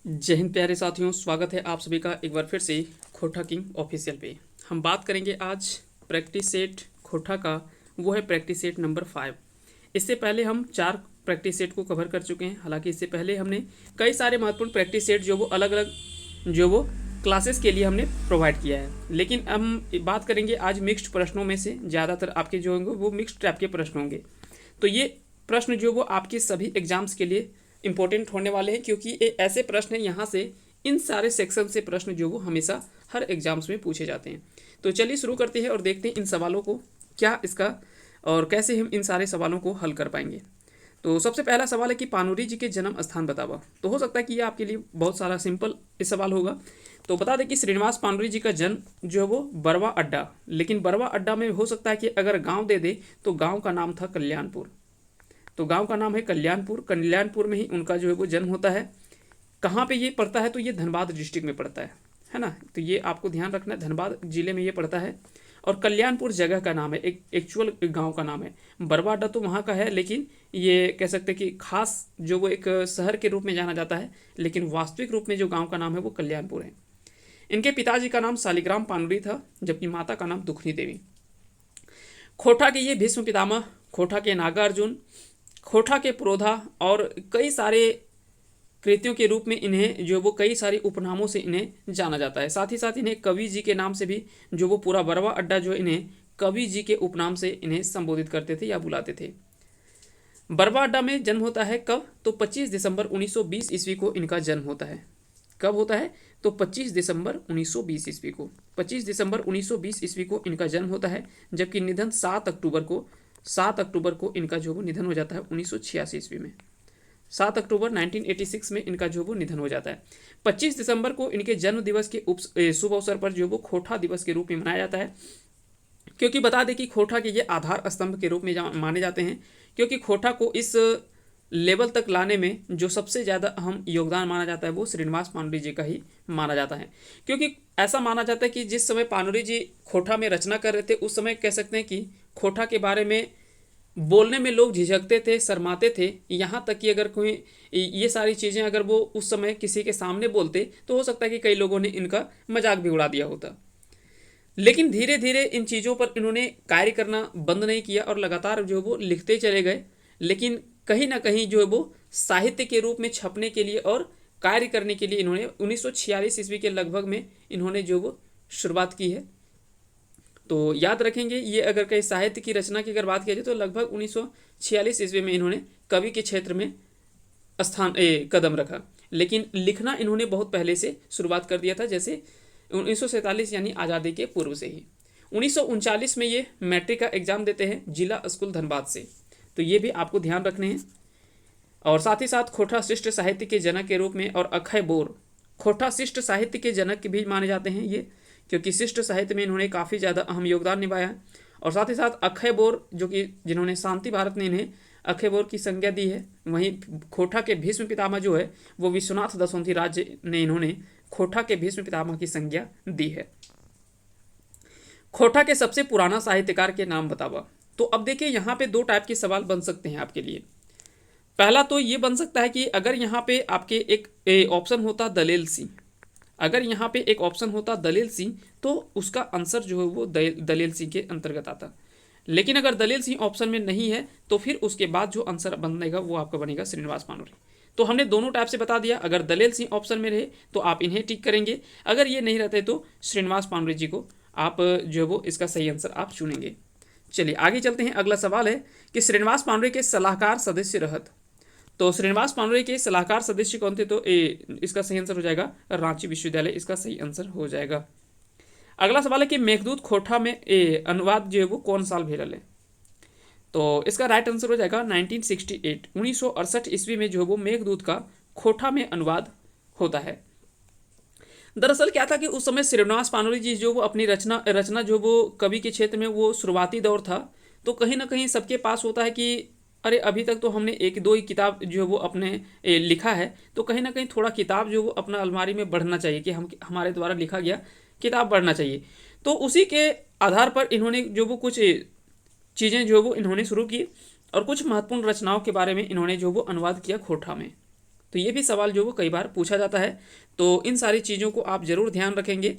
जय हिंद प्यारे साथियों, स्वागत है आप सभी का एक बार फिर से खोटा किंग ऑफिशियल पे। हम बात करेंगे आज प्रैक्टिस सेट खोटा का, वो है प्रैक्टिस सेट नंबर 5। इससे पहले हम 4 प्रैक्टिस सेट को कवर कर चुके हैं। हालांकि इससे पहले हमने कई सारे महत्वपूर्ण प्रैक्टिस सेट जो वो अलग अलग जो वो क्लासेस के लिए हमने प्रोवाइड किया है, लेकिन हम बात करेंगे आज मिक्स्ड प्रश्नों में से। ज़्यादातर आपके जो होंगे वो मिक्स्ड टाइप के प्रश्न होंगे। तो ये प्रश्न जो वो आपके सभी एग्जाम्स के लिए इंपॉर्टेंट होने वाले हैं, क्योंकि ये ऐसे प्रश्न हैं, यहाँ से इन सारे सेक्शन से प्रश्न जो वो हमेशा हर एग्जाम्स में पूछे जाते हैं। तो चलिए शुरू करते हैं और देखते हैं इन सवालों को क्या इसका और कैसे हम इन सारे सवालों को हल कर पाएंगे। तो सबसे पहला सवाल है कि पानुरी जी के जन्म स्थान बतावा। तो हो सकता है कि ये आपके लिए बहुत सारा सिंपल इस सवाल होगा। तो बता दें कि श्रीनिवास पानुरी जी का जन्म जो है वो बरवा अड्डा, लेकिन बरवा अड्डा में हो सकता है कि अगर गांव दे दे तो गांव का नाम था कल्याणपुर। तो गांव का नाम है कल्याणपुर। कल्याणपुर में ही उनका जो है वो जन्म होता है। कहाँ पे ये पड़ता है? तो ये धनबाद डिस्ट्रिक्ट में पड़ता है ना। तो ये आपको ध्यान रखना है, धनबाद जिले में ये पड़ता है। और कल्याणपुर जगह का नाम है, एक एक्चुअल गांव का नाम है। बरवा अड्डा तो वहाँ का है, लेकिन ये कह सकते हैं कि खास जो वो एक शहर के रूप में जाना जाता है, लेकिन वास्तविक रूप में जो गाँव का नाम है वो कल्याणपुर है। इनके पिताजी का नाम शालिग्राम पानुरी था, जबकि माता का नाम दुखनी देवी। खोटा के ये भीष्म पितामह, खोटा के नागार्जुन, खोटा के पुरोधा और कई सारे कृतियों के रूप में इन्हें जो वो कई सारे उपनामों से इन्हें जाना जाता है। साथ ही साथ इन्हें कवि जी के नाम से भी जो वो पूरा बरवा अड्डा जो इन्हें कवि जी के उपनाम से इन्हें संबोधित करते थे या बुलाते थे। बरवा अड्डा में जन्म होता है कब? तो 25 दिसंबर 1920 ईस्वी को इनका जन्म होता है। कब होता है? तो 25 दिसंबर 1920 ईस्वी को। 25 दिसंबर 1920 ईस्वी को इनका जन्म होता है, जबकि निधन 7 अक्टूबर को इनका जो वो निधन हो जाता है 1986 ईस्वी में। 7 अक्टूबर 1986 में इनका जो वो निधन हो जाता है। 25 दिसंबर को इनके जन्म दिवस के शुभ अवसर पर जो वो खोटा दिवस के रूप में मनाया जाता है, क्योंकि बता दें कि खोटा के ये आधार स्तंभ के रूप में माने जाते हैं, क्योंकि खोटा को इस लेवल तक लाने में जो सबसे ज़्यादा अहम योगदान माना जाता है वो श्रीनिवास पानुरी जी का ही माना जाता है। क्योंकि ऐसा माना जाता है कि जिस समय पानुरी जी खोटा में रचना कर रहे थे, उस समय कह सकते हैं कि खोटा के बारे में बोलने में लोग झिझकते थे, शर्माते थे। यहाँ तक कि अगर कोई ये सारी चीज़ें अगर वो उस समय किसी के सामने बोलते तो हो सकता है कि कई लोगों ने इनका मजाक भी उड़ा दिया होता। लेकिन धीरे धीरे इन चीज़ों पर इन्होंने कार्य करना बंद नहीं किया और लगातार जो वो लिखते चले गए। लेकिन कहीं ना कहीं जो है वो साहित्य के रूप में छपने के लिए और कार्य करने के लिए इन्होंने 1946 ईस्वी के लगभग में इन्होंने जो वो शुरुआत की है। तो याद रखेंगे, ये अगर कहीं साहित्य की रचना की अगर बात की जाए तो लगभग 1946 ईस्वी में इन्होंने कवि के क्षेत्र में कदम रखा। लेकिन लिखना इन्होंने बहुत पहले से शुरुआत कर दिया था, जैसे 1947 यानी आज़ादी के पूर्व से ही। 1939 में ये मैट्रिक का एग्जाम देते हैं जिला स्कूल धनबाद से। तो ये भी आपको ध्यान रखने हैं। और साथ ही साथ खोटा शिष्ट साहित्य के जनक के रूप में और अक्षय बोर खोटा शिष्ट साहित्य के जनक भी माने जाते हैं ये, क्योंकि शिष्ट साहित्य में इन्होंने काफ़ी ज़्यादा अहम योगदान निभाया। और साथ ही साथ अक्षय बोर जो कि जिन्होंने शांति भारत ने इन्हें अक्षय बोर की संज्ञा दी है। वहीं खोटा के भीष्म पितामह जो है वो विश्वनाथ दसोंधी राज्य ने इन्होंने खोटा के भीष्म पितामह की संज्ञा दी है। खोटा के सबसे पुराना साहित्यकार के नाम बतावा। तो अब देखिए, यहाँ पे 2 टाइप के सवाल बन सकते हैं आपके लिए। पहला तो ये बन सकता है कि अगर यहाँ पे आपके एक ऑप्शन होता दलेल सिंह, अगर यहाँ पे एक ऑप्शन होता दलेल सिंह तो उसका आंसर जो है वो दलेल सिंह के अंतर्गत आता। लेकिन अगर दलेल सिंह ऑप्शन में नहीं है तो फिर उसके बाद जो आंसर बनेगा वो आपका बनेगा श्रीनिवास पानुरी। तो हमने दोनों टाइप से बता दिया। अगर दलेल सिंह ऑप्शन में रहे तो आप इन्हें टिक करेंगे, अगर ये नहीं रहते तो श्रीनिवास पानुरी जी को आप जो है वो इसका सही आंसर आप चुनेंगे। चलिए आगे चलते हैं। अगला सवाल है कि श्रीनिवास पानुरी के सलाहकार सदस्य रहत। तो श्रीनिवास पानुरी के सलाहकार सदस्य कौन थे? तो इसका सही आंसर हो जाएगा रांची विश्वविद्यालय, इसका सही आंसर हो जाएगा। अगला सवाल है कि मेघदूत खोटा में अनुवाद जो है वो कौन साल भेजल है? तो इसका राइट आंसर हो जाएगा 1968, 1968 ईस्वी में जो है वो मेघदूत का खोटा में अनुवाद होता है। दरअसल क्या था कि उस समय श्रीनिवास पानुरी जी जो वो अपनी रचना जो वो कवि के क्षेत्र में वो शुरुआती दौर था, तो कहीं ना कहीं सबके पास होता है कि अरे अभी तक तो हमने 1-2 ही किताब जो है वो अपने लिखा है, तो कहीं ना कहीं थोड़ा किताब जो वो अपना अलमारी में बढ़ना चाहिए कि हमारे द्वारा लिखा गया किताब बढ़ना चाहिए। तो उसी के आधार पर इन्होंने जो वो कुछ चीज़ें जो वो इन्होंने शुरू की और कुछ महत्वपूर्ण रचनाओं के बारे में इन्होंने जो वो अनुवाद किया खोटा में। तो ये भी सवाल जो वो कई बार पूछा जाता है। तो इन सारी चीज़ों को आप ज़रूर ध्यान रखेंगे।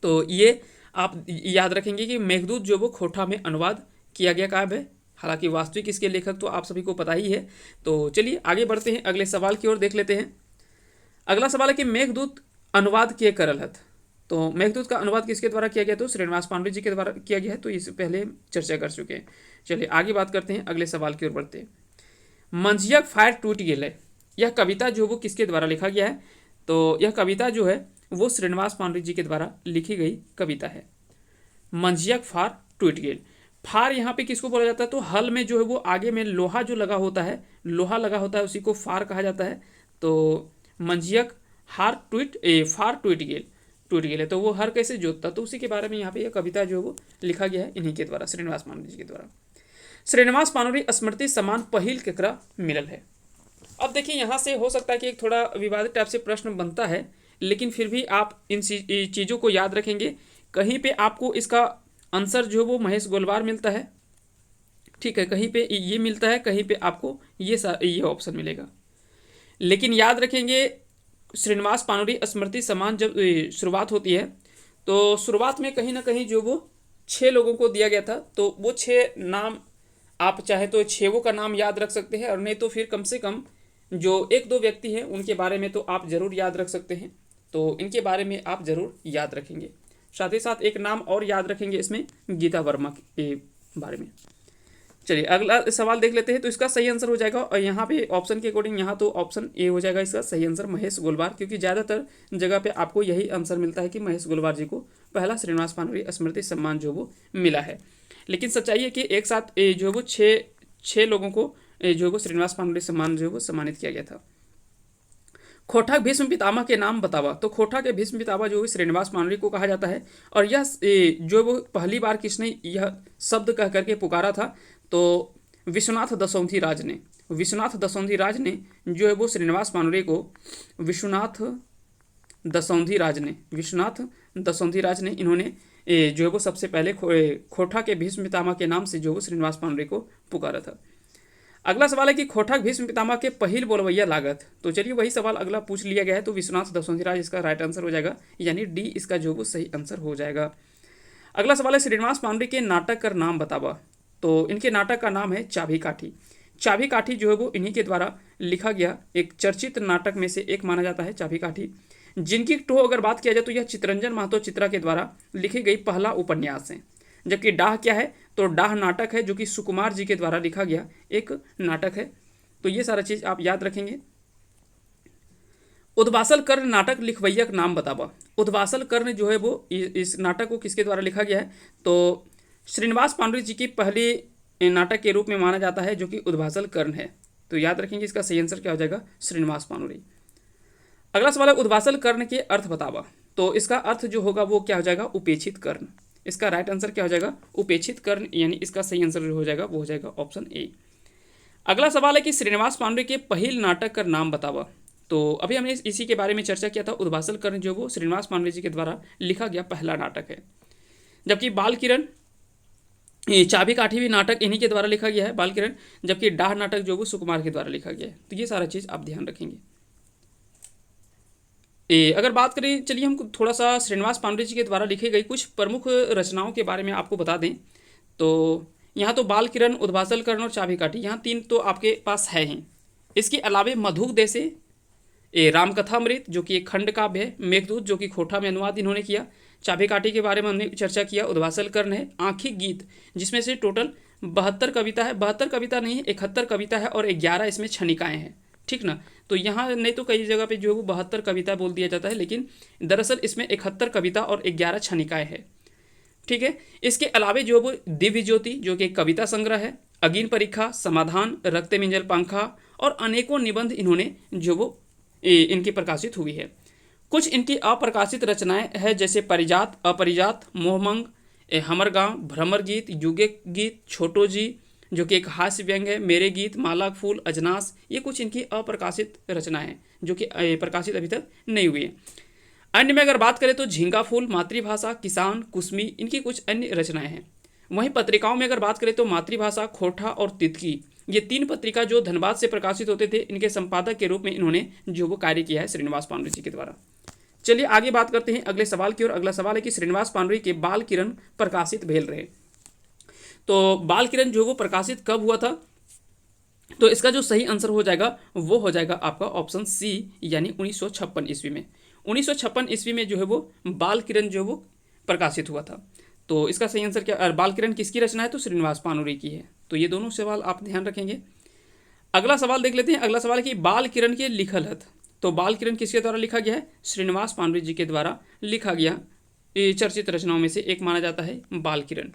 तो ये आप याद रखेंगे कि मेघदूत जो वो खोटा में अनुवाद किया गया काव्य है। हालांकि वास्तविक इसके लेखक तो आप सभी को पता ही है। तो चलिए आगे बढ़ते हैं, अगले सवाल की ओर देख लेते हैं। अगला सवाल है कि मेघदूत अनुवाद किए करलहत। तो मेघदूत का अनुवाद किसके द्वारा किया गया? तो श्रीनिवास पांडे जी के द्वारा किया गया है। तो इससे पहले चर्चा कर चुके हैं। चलिए आगे बात करते हैं, अगले सवाल की ओर बढ़ते हैं। मंझियक फायर टूट गेले, यह कविता जो वो किसके द्वारा लिखा गया है? तो यह कविता जो है वो श्रीनिवास पांडे जी के द्वारा लिखी गई कविता है। मंझियक फार टूट गेल। फार यहाँ पे किसको बोला जाता है? तो हल में जो है वो आगे में लोहा जो लगा होता है, लोहा लगा होता है, उसी को फार कहा जाता है। तो मंझियक हार टूट फार टूट गेल, टूट गेल है। तो वो हर कैसे जोतता, तो उसी के बारे में यहाँ पे यह कविता जो है वो लिखा गया है इन्हीं के द्वारा, श्रीनिवास पांडे जी के द्वारा। श्रीनिवास पानोरी स्मृति सम्मान पहिल केकरा मिलल है। अब देखिए यहाँ से हो सकता है कि एक थोड़ा विवादित टाइप से प्रश्न बनता है, लेकिन फिर भी आप इन चीज़ों को याद रखेंगे। कहीं पे आपको इसका आंसर जो वो महेश गोलवार मिलता है, ठीक है, कहीं पे ये मिलता है, कहीं पे आपको ये ऑप्शन मिलेगा। लेकिन याद रखेंगे श्रीनिवास पानोरी स्मृति सम्मान जब शुरुआत होती है तो शुरुआत में कहीं ना कहीं जो वो 6 लोगों को दिया गया था। तो वो 6 नाम आप चाहे तो 6 का नाम याद रख सकते हैं, और नहीं तो फिर कम से कम जो 1-2 व्यक्ति हैं उनके बारे में तो आप ज़रूर याद रख सकते हैं। तो इनके बारे में आप ज़रूर याद रखेंगे। साथ ही साथ एक नाम और याद रखेंगे इसमें, गीता वर्मा के बारे में। चलिए अगला सवाल देख लेते हैं। तो इसका सही आंसर हो जाएगा, और यहाँ पे ऑप्शन के अकॉर्डिंग यहाँ तो ऑप्शन ए हो जाएगा इसका सही आंसर, महेश गोलवार, क्योंकि ज़्यादातर जगह पे आपको यही आंसर मिलता है कि महेश गोलवार जी को पहला श्रीनिवास पानोरी स्मृति सम्मान जो वो मिला है। लेकिन सच्चाई है कि एक साथ जो वो छः लोगों को जो वो श्रीनिवास पानोरी सम्मान जो वो सम्मानित किया गया था। खोटा भीष्म पितामह के नाम बतावा। तो खोटा के भीष्म पितामह जो श्रीनिवास पानोरी को कहा जाता है, और यह जो वो पहली बार किसने यह शब्द कह करके पुकारा था? तो विश्वनाथ दसौंधी राज ने, विश्वनाथ दसौंधी राज ने जो है वो श्रीनिवास पानोरी को, विश्वनाथ दसौंधी राज ने इन्होंने जो है वो सबसे पहले खोटा के भीष्म पितामह के नाम से जो वो श्रीनिवास पानोरी को पुकारा था। अगला सवाल है कि खोटा भीष्म पितामह के पहिल बोलवैया लागत। तो चलिए वही सवाल अगला पूछ लिया गया है। तो विश्वनाथ दसौंधी राज इसका राइट आंसर हो जाएगा, यानी डी इसका जो वो सही आंसर हो जाएगा। अगला सवाल है श्रीनिवास पानोरी के नाटक का नाम बतावा। तो इनके नाटक का नाम है चाभी काठी। चाभी काठी जो है वो इन्हीं के द्वारा लिखा गया एक चर्चित नाटक में से एक माना जाता है चाभी काठी, जिनकी अगर बात किया जाए तो यह चितरंजन महतो चित्रा के द्वारा लिखी गई पहला उपन्यास है। जबकि डाह क्या है? तो डाह नाटक है जो कि सुकुमार जी के द्वारा लिखा गया एक नाटक है। तो ये सारा चीज़ आप याद रखेंगे। उद्वासल कर्ण नाटक लिखवैया का नाम बतावा। उद्वासल कर्ण जो है वो इस नाटक को किसके द्वारा लिखा गया है? तो श्रीनिवास पानोरी जी की पहली नाटक के रूप में माना जाता है जो कि उद्वासल कर्ण है। तो याद रखेंगे इसका सही आंसर क्या हो जाएगा? श्रीनिवास पानोरी। अगला सवाल है उद्वासल कर्ण के अर्थ बतावा। तो इसका अर्थ जो होगा वो क्या हो जाएगा? उपेक्षित कर्ण। इसका राइट आंसर क्या हो जाएगा? उपेक्षित कर्ण, यानी इसका सही आंसर जो हो जाएगा वो हो जाएगा ऑप्शन ए। अगला सवाल है कि श्रीनिवास पानोरी के पहिल नाटक का नाम बतावा। तो अभी हमने इसी के बारे में चर्चा किया था। उद्वासल कर्ण जो वो श्रीनिवास पानोरी जी के द्वारा लिखा गया पहला नाटक है। जबकि बाल किरण चाबी काठी भी नाटक इन्हीं के द्वारा लिखा गया है, बाल किरण। जबकि डाह नाटक जो वो सुकुमार के द्वारा लिखा गया है। तो ये सारा चीज़ आप ध्यान रखेंगे। अगर बात करें, चलिए हम थोड़ा सा श्रीनिवास पानोरी जी के द्वारा लिखी गई कुछ प्रमुख रचनाओं के बारे में आपको बता दें। तो यहाँ तो बाल किरण, उद्वासल कर्ण और चाबी काठी, यहाँ 3 तो आपके पास है ही। इसके अलावे मधुक देसे, रामकथामृत जो कि एक खंड काव्य है, मेघदूत जो कि खोटा में अनुवाद इन्होंने किया, चाबी काठी के बारे में हमने चर्चा किया, उद्वासल कर्ण है, आँखी गीत जिसमें से टोटल 72 कविता है, 72 कविता नहीं 71 कविता है, और 11 इसमें छनिकाएँ हैं, ठीक ना। तो यहाँ नहीं तो कई जगह पे जो है वो 72 कविता बोल दिया जाता है, लेकिन दरअसल इसमें 71 कविता और 11 छनिकाएँ हैं, ठीक है। इसके अलावे जो वो दिव्य ज्योति जो कि एक कविता संग्रह है, अगीन परीक्षा, समाधान, रक्ते मिंजल पंखा और अनेकों निबंध इन्होंने जो वो इनकी प्रकाशित हुई है। कुछ इनकी अप्रकाशित रचनाएं हैं जैसे परिजात, अपरिजात, मोहमंग, हमर गाँव, भ्रमर गीत, युगे गीत, छोटो जी जो कि एक हास्य व्यंग है, मेरे गीत, माला फूल, अजनास, ये कुछ इनकी अप्रकाशित रचनाएं हैं जो कि प्रकाशित अभी तक नहीं हुई है। अन्य में अगर बात करें तो झींगा फूल, मातृभाषा, किसान, कुसमी, इनकी कुछ अन्य रचनाएं हैं। वहीं पत्रिकाओं में अगर बात करें तो मातृभाषा, खोटा और तितकी ये 3 पत्रिका जो धनबाद से प्रकाशित होते थे, इनके संपादक के रूप में इन्होंने जो वो कार्य किया है श्रीनिवास पानुरी जी के द्वारा। चलिए आगे बात करते हैं अगले सवाल की ओर। अगला सवाल है कि श्रीनिवास पानुरी के बाल किरण प्रकाशित भेल रहे। तो बाल किरण जो वो प्रकाशित कब हुआ था, तो इसका जो सही आंसर हो जाएगा वो हो जाएगा आपका ऑप्शन सी, यानी 1956 ईस्वी में। 1956 ईस्वी में जो है वो बाल किरण जो वो प्रकाशित हुआ था। तो इसका सही आंसर क्या, बाल किरण किसकी रचना है, तो श्रीनिवास पानुरी की है। तो ये दोनों सवाल आप ध्यान रखेंगे। अगला सवाल देख लेते हैं। अगला सवाल है कि बाल किरण के लिखलहत। तो बाल किरण किसके द्वारा लिखा गया है, श्रीनिवास पानुरी जी के द्वारा लिखा गया। ये चर्चित रचनाओं में से एक माना जाता है बाल किरण।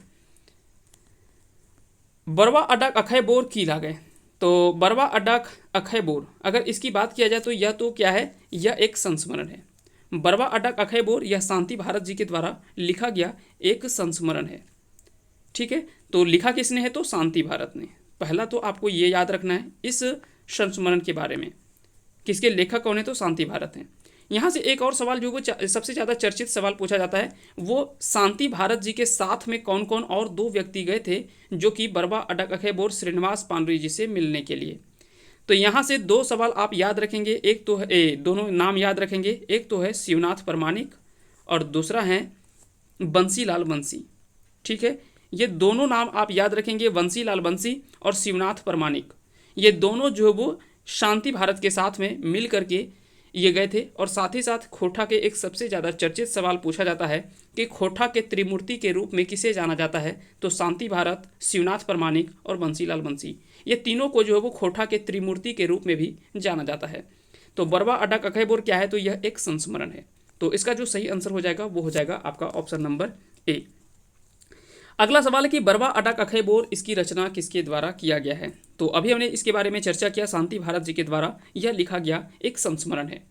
बरवा अड्डाक अखय बोर की लागे। तो बरवा अड्डाक अखय बोर, अगर इसकी बात किया जाए तो यह तो क्या है, यह एक संस्मरण है। बरवा अड्डाक अखय बोर यह शांति भारत जी के द्वारा लिखा गया एक संस्मरण है। ठीक है, तो लिखा किसने है, तो शांति भारत ने। पहला तो आपको ये याद रखना है इस संस्मरण के बारे में, किसके लेखक कौन है, तो शांति भारत हैं। यहाँ से एक और सवाल जो वो सबसे ज़्यादा चर्चित सवाल पूछा जाता है, वो शांति भारत जी के साथ में कौन कौन और 2 व्यक्ति गए थे जो कि बरवा अड्डाक अखय बोर श्रीनिवास पानुरी जी से मिलने के लिए। तो यहाँ से 2 सवाल आप याद रखेंगे, एक तो है दोनों नाम याद रखेंगे, एक तो है शिवनाथ प्रमाणिक और दूसरा है बंसीलाल बंसी। ठीक है, ये दोनों नाम आप याद रखेंगे, बंसीलाल बंसी और शिवनाथ प्रमाणिक। ये दोनों जो वो शांति भारत के साथ में मिल करके ये गए थे। और साथ ही साथ खोटा के एक सबसे ज़्यादा चर्चित सवाल पूछा जाता है कि खोटा के त्रिमूर्ति के रूप में किसे जाना जाता है, तो शांति भारत, शिवनाथ प्रमाणिक और बंसीलाल बंसी, ये तीनों को जो है वो खोटा के त्रिमूर्ति के रूप में भी जाना जाता है। तो बरवा अड्डाक अखय बोर क्या है, तो यह एक संस्मरण है। तो इसका जो सही आंसर हो जाएगा वो हो जाएगा आपका ऑप्शन नंबर ए। अगला सवाल है कि बरवा अड्डाक अखय बोर इसकी रचना किसके द्वारा किया गया है। तो अभी हमने इसके बारे में चर्चा किया, शांति भारत जी के द्वारा यह लिखा गया एक संस्मरण है।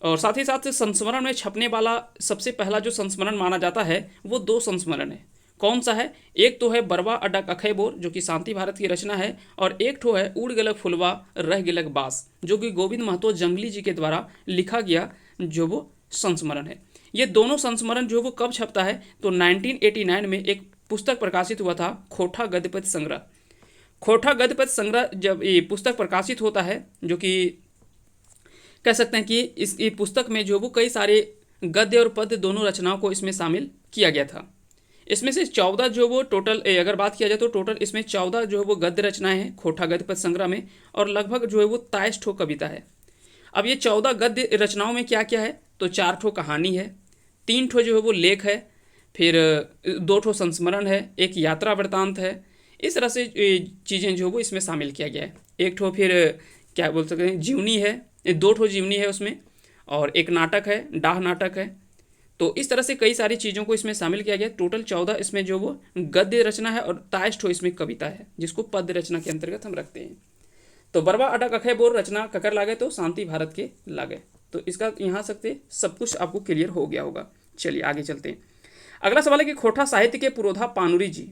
और साथ ही साथ संस्मरण में छपने वाला सबसे पहला जो संस्मरण माना जाता है वो 2 संस्मरण है। कौन सा है, एक तो है बरवा अड्डाक अखय बोर जो कि शांति भारत की रचना है, और एक तो है उड़ गेलक फुलवा रह गेलक बास जो कि गोविंद महतो जंगली जी के द्वारा लिखा गया जो वो संस्मरण है। ये दोनों संस्मरण जो वो कब छपता है, तो 1989 में एक पुस्तक प्रकाशित हुआ था, खोटा गद्यपद्य संग्रह। खोटा गद्यपद्य संग्रह जब ये पुस्तक प्रकाशित होता है, जो कि कह सकते हैं कि इस पुस्तक में जो वो कई सारे गद्य और पद्य दोनों रचनाओं को इसमें शामिल किया गया था। इसमें से 14 जो वो टोटल अगर बात किया जाए तो टोटल इसमें 14 जो है वो गद्य रचनाएं हैं खोटा गद्यपद्य संग्रह में, और लगभग जो है वो 23 ठो कविता है। अब ये 14 गद्य रचनाओं में क्या क्या है, तो 4 ठो कहानी है, 3 ठो जो है वो लेख है, फिर 2 ठो संस्मरण है, एक यात्रा वृत्तांत है। इस तरह से चीज़ें जो वो इसमें शामिल किया गया है। एक ठो फिर क्या बोल सकते हैं जीवनी है, 2 ठो जीवनी है उसमें, और एक नाटक है, डाह नाटक है। तो इस तरह से कई सारी चीज़ों को इसमें शामिल किया गया। टोटल 14 इसमें जो वो गद्य रचना है और 23 ठो इसमें कविता है, जिसको पद्य रचना के अंतर्गत हम रखते हैं। तो बरवा अड्डाक अखय बोर रचना ककर लागे, तो शांति भारत के लागे। तो इसका यहाँ सकते सब कुछ आपको क्लियर हो गया होगा। चलिए आगे चलते हैं। अगला सवाल है कि खोटा साहित्य के पुरोधा पानुरी जी।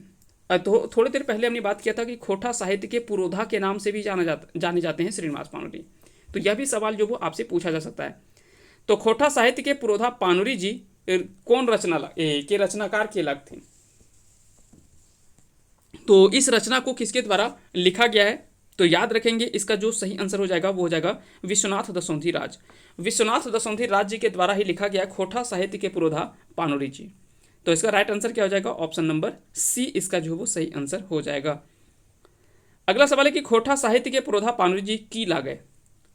तो थोड़ी देर पहले हमने बात किया था कि खोटा साहित्य के पुरोधा के नाम से भी जाने जाते हैं श्रीनिवास पानुरी। तो यह भी सवाल जो वो आपसे पूछा जा सकता है। तो खोटा साहित्य के पुरोधा पानुरी जी कौन के रचनाकार के लग थे। तो इस रचना को किसके द्वारा लिखा गया है, तो याद रखेंगे इसका जो सही आंसर हो जाएगा वो हो जाएगा विश्वनाथ दशौंधी राज। विश्वनाथ दशौंधी राज जी के द्वारा ही लिखा गया खोटा साहित्य के पुरोधा पानुरी जी। तो इसका राइट आंसर क्या हो जाएगा, ऑप्शन नंबर सी इसका जो वो सही आंसर हो जाएगा। अगला सवाल है कि खोटा साहित्य के पुरोधा पानुरी जी की लागे।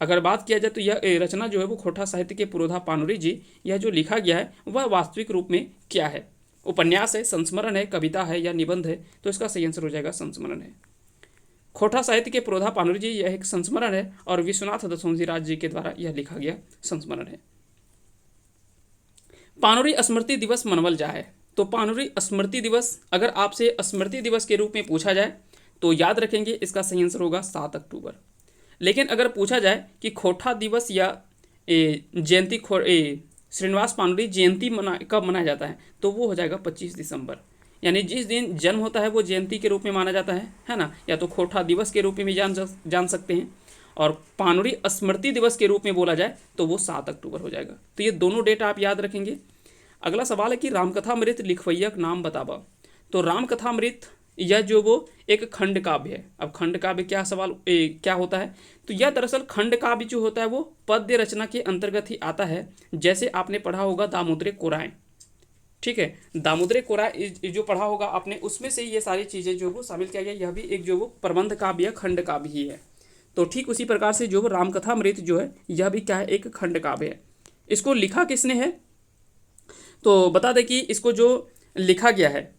अगर बात किया जाए तो यह रचना जो है वो खोटा साहित्य के पुरोधा पानुरी जी, यह जो लिखा गया है वह वास्तविक रूप में क्या है, उपन्यास है, संस्मरण है, कविता है या निबंध है। तो इसका सही आंसर हो जाएगा संस्मरण है। खोटा साहित्य के पुरोधा पानुरी जी यह एक संस्मरण है और विश्वनाथ दशौंधी राज जी के द्वारा यह लिखा गया संस्मरण है। पानुरी स्मृति दिवस मनवल जाए। तो पानुरी स्मृति दिवस अगर आपसे स्मृति दिवस के रूप में पूछा जाए तो याद रखेंगे इसका सही आंसर होगा 7 अक्टूबर। लेकिन अगर पूछा जाए कि खोटा दिवस या जयंती श्रीनिवास पानुरी जयंती कब मनाया जाता है, तो वो हो जाएगा 25 दिसंबर। यानी जिस दिन जन्म होता है वो जयंती के रूप में माना जाता है ना, या तो खोटा दिवस के रूप में भी जान सकते हैं, और पानुरी स्मृति दिवस के रूप में बोला जाए तो वो 7 अक्टूबर हो जाएगा। तो ये दोनों डेट आप याद रखेंगे। अगला सवाल है कि रामकथामृत लिखवैयक नाम बतावा। तो रामकथामृत यह जो वो एक खंड काव्य है। अब खंड काव्य क्या सवाल क्या होता है, तो यह दरअसल खंड काव्य जो होता है वो पद्य रचना के अंतर्गत ही आता है। जैसे आपने पढ़ा होगा दामोदर कोराएं, ठीक है, दामोदर कोराएं जो पढ़ा होगा आपने, उसमें से ये सारी चीज़ें जो वो शामिल किया गया। यह भी एक जो वो प्रबंध काव्य या खंड काव्य ही है। तो ठीक उसी प्रकार से जो वो रामकथामृत जो है यह भी क्या है, एक खंड काव्य है। इसको लिखा किसने है, तो बता दें कि इसको जो लिखा गया है,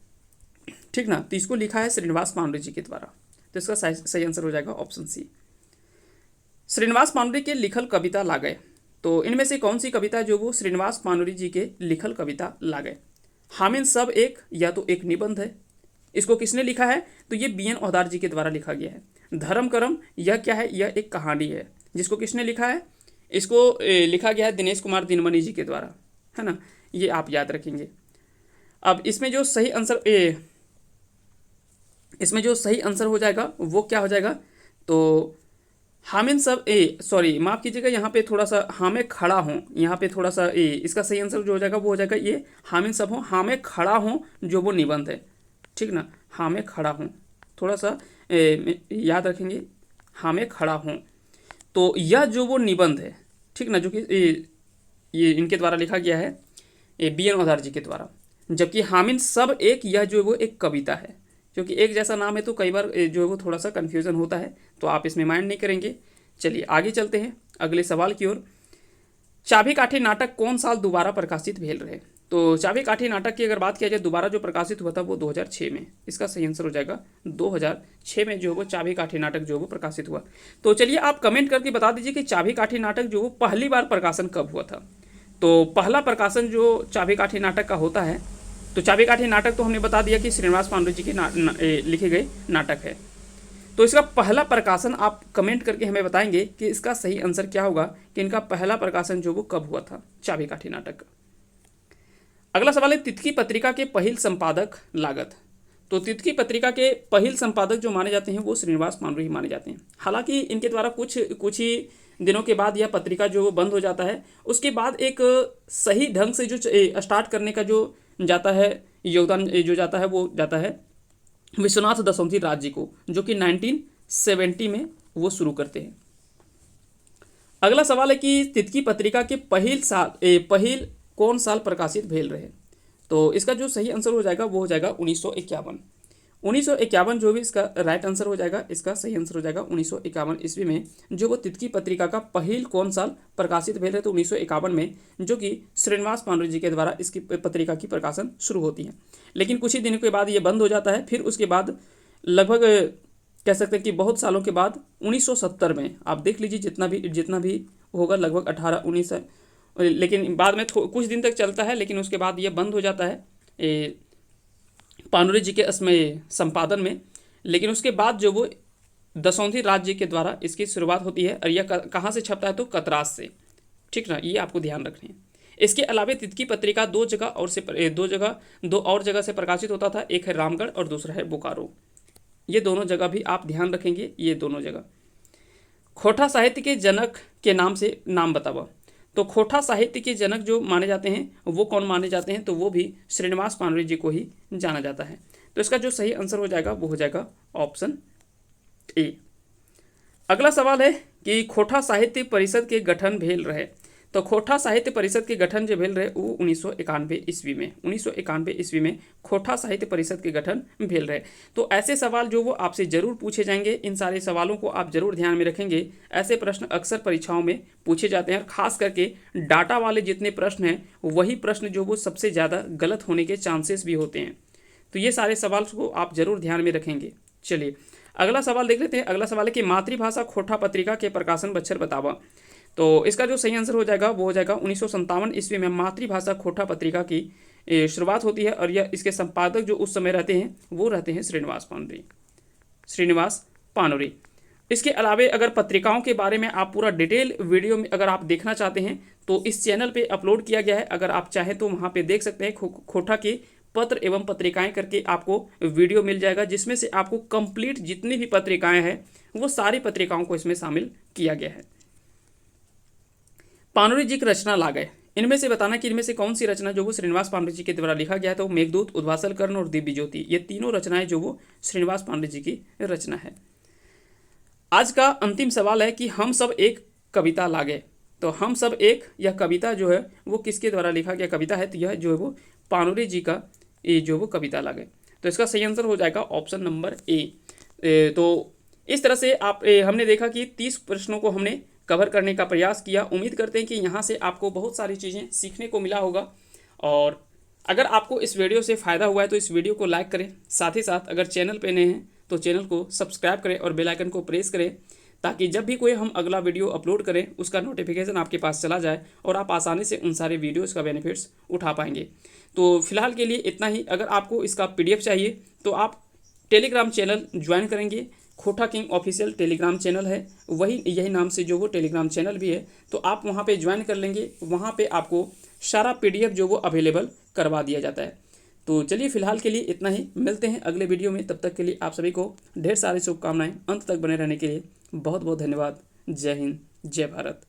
ठीक ना, तो इसको लिखा है श्रीनिवास पांडे जी के द्वारा। तो इसका सही आंसर हो जाएगा ऑप्शन सी, श्रीनिवास पांडे के लिखल कविता लागय। तो इनमें से कौन सी कविता जो वो श्रीनिवास पांडे जी के लिखल कविता लागय। हामिन सब एक, या तो एक निबंध है। इसको किसने लिखा है, तो ये बी एन औदार जी के द्वारा लिखा गया है। धर्म करम यह क्या है, यह एक कहानी है। जिसको किसने लिखा है, इसको लिखा गया है दिनेश कुमार दिनमणि जी के द्वारा, है ना, ये आप याद रखेंगे। अब इसमें जो सही आंसर हो जाएगा वो क्या हो जाएगा, तो हामिन सब सॉरी माफ़ कीजिएगा, यहाँ पे थोड़ा सा हाँ मैं खड़ा हूँ, यहाँ पे थोड़ा सा इसका सही आंसर जो हो जाएगा वो हो जाएगा ये हामिन सब हूँ, हाँ मैं खड़ा हूँ जो वो निबंध है, ठीक ना, हाँ मैं खड़ा हूँ, थोड़ा सा याद रखेंगे, हाँ मैं खड़ा हूँ। तो यह जो वो निबंध है, ठीक ना, जो कि ये इनके द्वारा लिखा गया है, बी एन औधार जी के द्वारा। जबकि हामिन सब एक, यह जो है वो एक कविता है। क्योंकि एक जैसा नाम है तो कई बार जो है वो थोड़ा सा कन्फ्यूज़न होता है, तो आप इसमें माइंड नहीं करेंगे। चलिए आगे चलते हैं अगले सवाल की ओर। चाबी काठी नाटक कौन साल दोबारा प्रकाशित भेल रहे। तो चाबी काठी नाटक की अगर बात किया जाए, दोबारा जो प्रकाशित हुआ था वो 2006 में। इसका सही आंसर हो जाएगा 2006 में जो है वो चाबी काठी नाटक जो है वो प्रकाशित हुआ। तो चलिए आप कमेंट करके बता दीजिए कि चाबी काठी नाटक जो वो पहली बार प्रकाशन कब हुआ था। तो पहला प्रकाशन जो चाबी काठी नाटक का होता है, तो चाबी काठी नाटक तो हमने बता दिया कि श्रीनिवास पांडे जी के लिखे गए नाटक है। तो इसका पहला प्रकाशन आप कमेंट करके हमें बताएंगे कि इसका सही आंसर क्या होगा, कि इनका पहला प्रकाशन जो वो कब हुआ था चाबी काठी नाटक। अगला सवाल है तितकी पत्रिका के पहिल संपादक लागत। तो तितकी पत्रिका के पहिल संपादक जो माने जाते हैं वो श्रीनिवास पांडे ही माने जाते हैं। हालांकि इनके द्वारा कुछ ही दिनों के बाद यह पत्रिका जो बंद हो जाता है। उसके बाद एक सही ढंग से जो स्टार्ट करने का जो जाता है योगदान जो जाता है वो जाता है विश्वनाथ दसौंधी राज जी को, जो कि 1970 में वो शुरू करते हैं। अगला सवाल है कि तितकी पत्रिका के पहिल कौन साल प्रकाशित भेल रहे। तो इसका जो सही आंसर हो जाएगा वो हो जाएगा 1951। 1951 जो भी इसका राइट आंसर हो जाएगा, इसका सही आंसर हो जाएगा 1951 ईस्वी में जो वो तितकी पत्रिका का पहिल कौन साल प्रकाशित भेल रहे। तो 1951 में, जो कि श्रीनिवास पांडे जी के द्वारा इसकी पत्रिका की प्रकाशन शुरू होती है। लेकिन कुछ ही दिनों के बाद ये बंद हो जाता है। फिर उसके बाद लगभग कह सकते हैं कि बहुत सालों के बाद 1970 में आप देख लीजिए जितना भी होगा लगभग 18-19, लेकिन बाद में कुछ दिन तक चलता है, लेकिन उसके बाद ये बंद हो जाता है पांडे जी के असमय संपादन में। लेकिन उसके बाद जो वो दसौंधी राज जी के द्वारा इसकी शुरुआत होती है। और यह कहाँ से छपता है, तो कतरास से, ठीक ना, ये आपको ध्यान रखना है। इसके अलावा तितकी पत्रिका दो और जगह से प्रकाशित होता था। एक है रामगढ़ और दूसरा है बोकारो। ये दोनों जगह भी आप ध्यान रखेंगे, ये दोनों जगह। खोटा साहित्य के जनक के नाम से नाम बतावा। तो खोटा साहित्य के जनक जो माने जाते हैं वो कौन माने जाते हैं, तो वो भी श्रीनिवास पांडे जी को ही जाना जाता है। तो इसका जो सही आंसर हो जाएगा वो हो जाएगा ऑप्शन ए। अगला सवाल है कि खोटा साहित्य परिषद के गठन भेल रहे। तो खोटा साहित्य परिषद के गठन जो भेल रहे वो 1991 ईस्वी में। 1991 ईस्वी में खोटा साहित्य परिषद के गठन भेल रहे। तो ऐसे सवाल जो वो आपसे जरूर पूछे जाएंगे, इन सारे सवालों को आप जरूर ध्यान में रखेंगे। ऐसे प्रश्न अक्सर परीक्षाओं में पूछे जाते हैं, और खास करके डाटा वाले जितने प्रश्न हैं वही प्रश्न जो वो सबसे ज़्यादा गलत होने के चांसेस भी होते हैं। तो ये सारे सवाल को आप जरूर ध्यान में रखेंगे। चलिए अगला सवाल देख लेते हैं। अगला सवाल है कि मातृभाषा खोटा पत्रिका के प्रकाशन बच्छर बतावा। तो इसका जो सही आंसर हो जाएगा वो हो जाएगा 1957 ईस्वी में मातृभाषा खोटा पत्रिका की शुरुआत होती है। और यह इसके संपादक जो उस समय रहते हैं वो रहते हैं श्रीनिवास पांडे। इसके अलावे अगर पत्रिकाओं के बारे में आप पूरा डिटेल वीडियो में अगर आप देखना चाहते हैं तो इस चैनल पे अपलोड किया गया है। अगर आप चाहें तो वहाँ पे देख सकते हैं। खोटा के पत्र एवं पत्रिकाएं करके आपको वीडियो मिल जाएगा, जिसमें से आपको कंप्लीट जितनी भी पत्रिकाएं हैं वो सारी पत्रिकाओं को इसमें शामिल किया गया है। पांडे जी की रचना लागय, इनमें से बताना कि इनमें से कौन सी रचना जो वो श्रीनिवास पांडे जी के द्वारा लिखा गया है। तो मेघदूत, उद्वासल कर्ण और दिव्य ज्योति, ये तीनों रचनाएं जो वो श्रीनिवास पांडे जी की रचना है। आज का अंतिम सवाल है कि हम सब एक कविता लागे। तो हम सब एक, यह कविता जो है वो किसके द्वारा लिखा गया कविता है। तो यह जो है वो पाणुरे जी का ये जो वो कविता लागे। तो इसका सही आंसर हो जाएगा ऑप्शन नंबर ए। तो इस तरह से हमने देखा कि 30 प्रश्नों को हमने कवर करने का प्रयास किया। उम्मीद करते हैं कि यहाँ से आपको बहुत सारी चीज़ें सीखने को मिला होगा। और अगर आपको इस वीडियो से फ़ायदा हुआ है तो इस वीडियो को लाइक करें। साथ ही साथ अगर चैनल पे नए हैं तो चैनल को सब्सक्राइब करें और बेल आइकन को प्रेस करें, ताकि जब भी कोई हम अगला वीडियो अपलोड करें उसका नोटिफिकेशन आपके पास चला जाए और आप आसानी से उन सारे वीडियोज़ का बेनिफिट्स उठा पाएंगे। तो फिलहाल के लिए इतना ही। अगर आपको इसका PDF चाहिए तो आप टेलीग्राम चैनल ज्वाइन करेंगे। खोटा किंग ऑफिशियल टेलीग्राम चैनल है, यही नाम से जो वो टेलीग्राम चैनल भी है। तो आप वहाँ पे ज्वाइन कर लेंगे, वहाँ पे आपको सारा PDF जो वो अवेलेबल करवा दिया जाता है। तो चलिए फिलहाल के लिए इतना ही। मिलते हैं अगले वीडियो में। तब तक के लिए आप सभी को ढेर सारी शुभकामनाएं। अंत तक बने रहने के लिए बहुत बहुत धन्यवाद। जय हिंद, जय भारत।